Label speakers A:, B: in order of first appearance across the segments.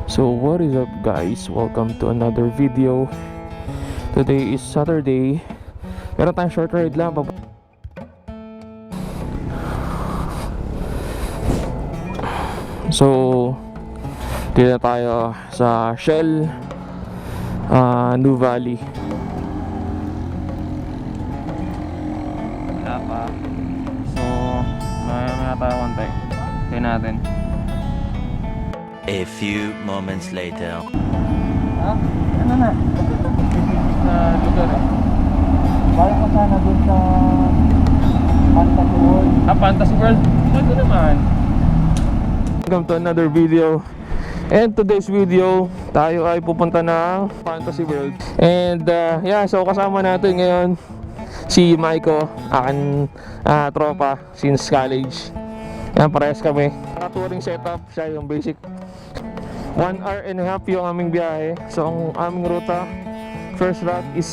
A: So what is up guys, welcome to another video. Today is Saturday. Meron tayong short ride lang. So dito na tayo sa Shell New Valley. Wala pa. So maya tayo konti. Tingnan natin.
B: A few moments later.
A: Ano na? Sa lugar eh.
C: Balik ko sana dun sa Fantasy World.
A: Fantasy World? Ito naman. Welcome to another video. And today's video, tayo ay pupunta ng Fantasy World. And so kasama natin ngayon si Maiko, aking tropa since college. Yan, parehas kami. Touring setup, siya yung basic. 1 hour and a half yung aming biyahe. So ang aming ruta, first route is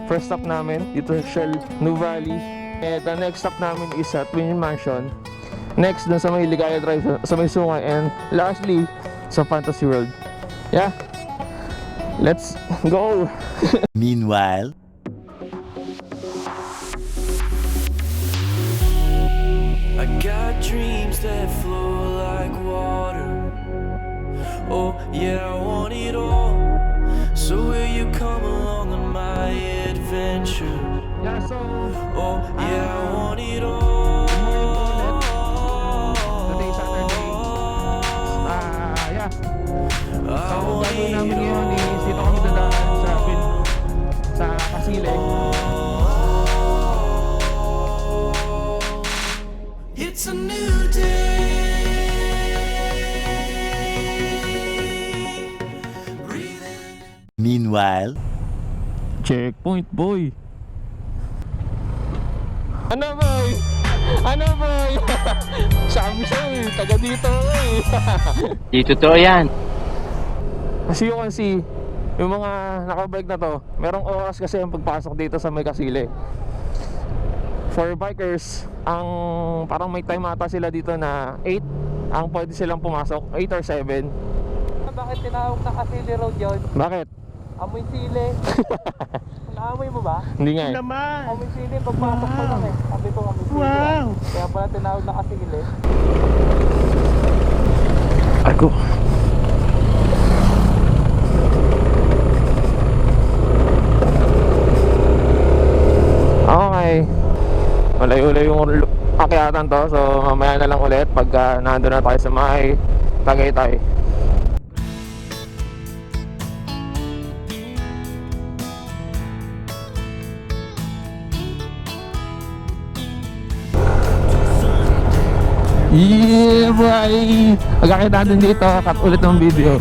A: first stop namin dito sa Shell New Valley. And the next stop namin is Twin Mansion. Next dun sa may Ligaya Drive sa may Sungay. And lastly sa Fantasy World. Yeah, let's go.
B: Meanwhile,
D: I got dreams that flow like water. Oh yeah, I want it all. So will you come along on my adventure?
A: Yeah, so
D: Oh yeah, I want it all.
A: today Saturday. Yeah.
D: I
A: So
D: want
A: gagawin namin
D: it
A: ngayon is dito kami dadaan sa Kasile.
D: It's a new day.
B: meanwhile,
A: Checkpoint boy. Ano boy? Ano boy? Sabi sa'yo eh, taga dito eh.
C: Di totoo yan.
A: As you can see, yung mga nakabike na to, merong oras kasi ang pagpasok dito sa may Kasile. For bikers, ang parang may time ata sila dito na 8 ang pwede silang pumasok, 8 or 7.
C: Bakit tinawag na Kasili Road yun?
A: Bakit?
C: Amoy sili. Naamoy mo ba?
A: Hindi nga eh.
C: Amoy sili, pagpasok pa lang eh. Sabi ko amoy sili.
A: Wow!
C: Kaya pala tinawag na Kasili.
A: Ako. Okay. Malayo-layo yung akyatan to. So mamaya na lang ulit pagka nandun na tayo sa may Tagaytay. Yeah boy! Pagkakita natin dito, cut ulit ng video.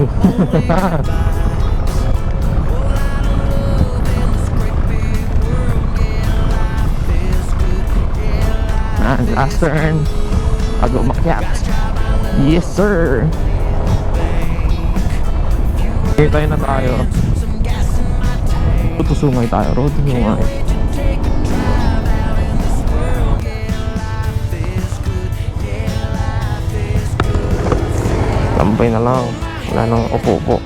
A: Last turn. Bago umakyat. Yes sir! Hintay na tayo. Road to Sungay tayo. Road to Sungay. Lampay na lang. Wala nang upo-upo.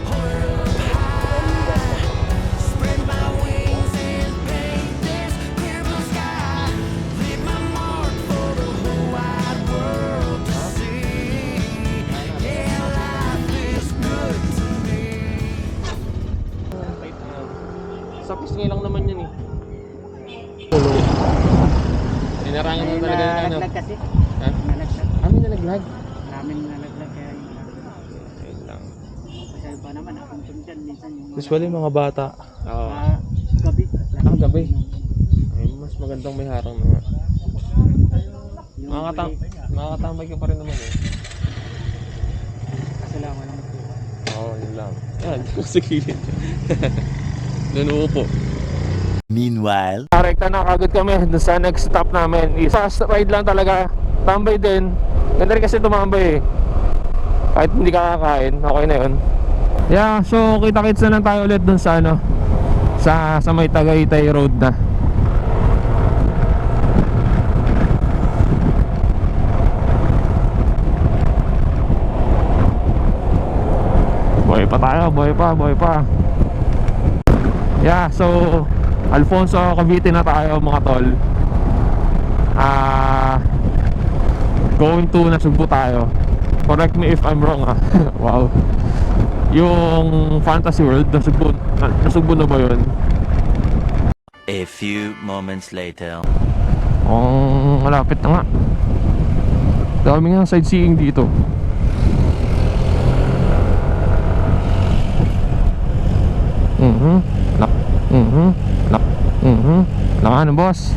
A: Sa pisngi lang naman yun eh. Inarangan mo talaga yung ano.
C: Nalaglag kasi.
A: Ha?
C: Nalaglag.
A: Amin nalaglag.
C: Maraming nalaglag kaya yung
A: Ayun lang.
C: kasi pa naman nakuntun dyan. Minsan yung
E: Usually mga bata.
A: Oo.
C: gabi.
A: Gabi. Ay, mas magandang may harang na nga.
C: Yung
A: Makakatambay ka pa rin naman eh.
C: kasi lang walang magtuwa.
A: Oo, yun lang. Yan, sa gilid. Doon upo.
B: meanwhile,
A: Rekta na kagad kami doon sa next stop namin. Fast ride lang talaga. Tambay din. Ganda rin kasi tumambay eh. Kahit hindi kakakain, okay na yun. Yeah, so kita-kits na lang tayo ulit doon sa ano, sa may Tagaytay Road na. tayo, buhay pa, buhay pa. Yeah, so Alfonso, Cavite na tayo mga tol. Going to Nasugbu tayo. Correct me if I'm wrong Wow. Yung Fantasy World, Nasugbu na ba yun?
B: A few moments later.
A: Malapit na nga. Dami nga sightseeing dito. Langanan boss.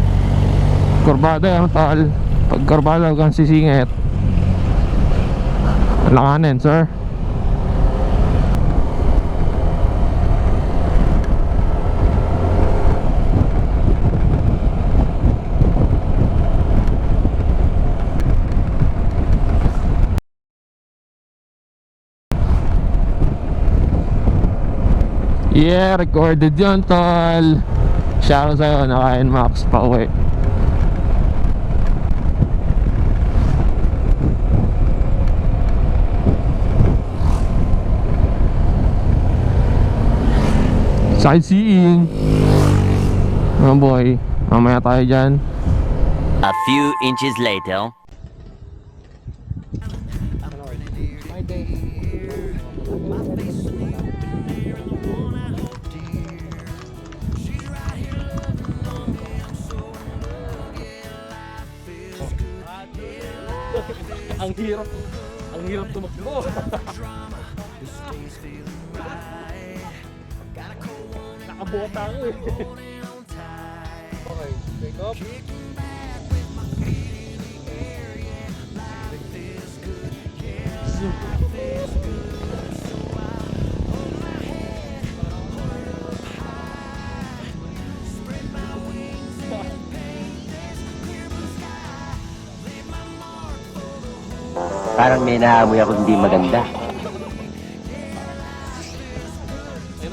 A: Kurbada yung tal. Pag kurbada kang sisingit, langanin sir. Yeah, recorded yun tol. Shoutout sa'yo, nakain Max pa uwi. Sightseeing. Oh boy, mamaya tayo dyan.
B: A few inches later.
A: Ang hirap tumakbo. Nakabota ako eh. Okay, take off.
E: Parang may naamoy ako hindi maganda.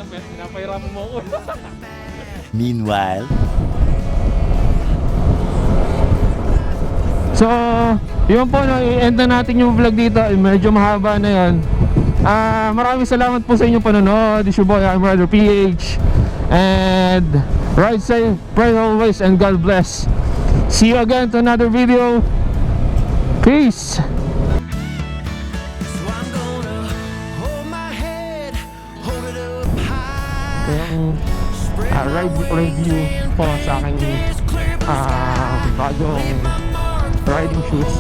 A: Pinapahirapan mo ako.
B: Meanwhile.
A: So, yun po, no, i-end na natin yung vlog dito. Medyo mahaba na yun. Maraming salamat po sa inyong panonood. It's your boy, I.MRiderPH. And ride safe, pray always, and God bless. See you again to another video. Peace. Ride review po sa aking bagong riding shoes.